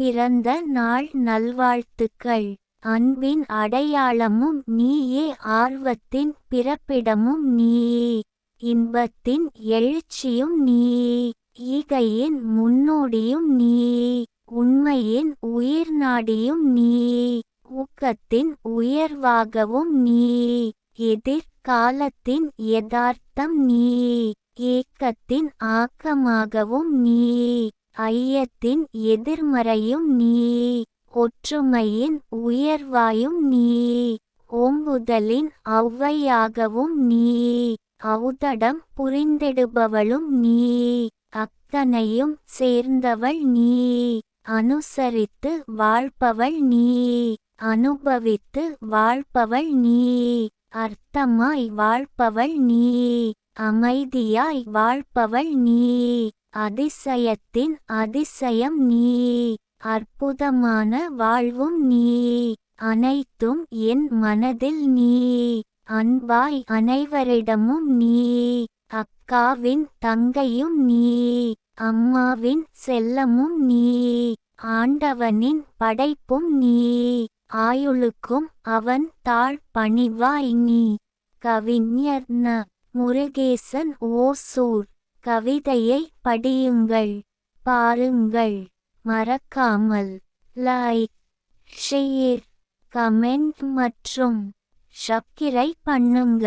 பிறந்த நாள் நல்வாழ்த்துக்கள். அன்பின் அடையாளமும் நீயே, ஆர்வத்தின் பிறப்பிடமும் நீயே, இன்பத்தின் எழுச்சியும் நீயே, ஈகையின் முன்னோடியும் நீயே, உண்மையின் உயிர்நாடியும் நீயே, ஊக்கத்தின் உயர்வாகவும் நீயே, எதிர்காலத்தின் யதார்த்தம் நீயே, ஏக்கத்தின் ஆக்கமாகவும் நீயே, ஐயத்தின் எதிர்மறையும் நீயே, ஒற்றுமையின் உயர்வாயும் நீயே, ஓம்புதலின் ஔவையாகவும் நீயே, ஔதடம் புரிந்திடுபவளும் நீயே, அத்தனையும் சேர்ந்தவள் நீயே, அனுசரித்து வாழ்பவள் நீயே, அனுபவித்து வாழ்பவள் நீயே, அர்த்தமாய் வாழ்பவள் நீயே, அமைதியாய் வாழ்பவள் நீயே, அதிசயத்தின் அதிசயம் நீயே, அற்புதமான வாழ்வும் நீயே, அனைத்தும் என் மனதில் நீயே, அன்பாய் அனைவரிடமும் நீயே, அக்காவின் தங்கையும் நீயே, அம்மாவின் செல்லமும் நீயே, ஆண்டவனின் படைப்பும் நீயே, ஆயுளுக்கும் அவன் தாழ் பணிவாய் நீ. கவிஞர் ந. முருகேசன் ஓசூர். கவிதையை படியுங்கள், பாருங்கள். மறக்காமல் லைக், ஷேர், கமெண்ட் மற்றும் சப்ஸ்கிரைப் பண்ணுங்க.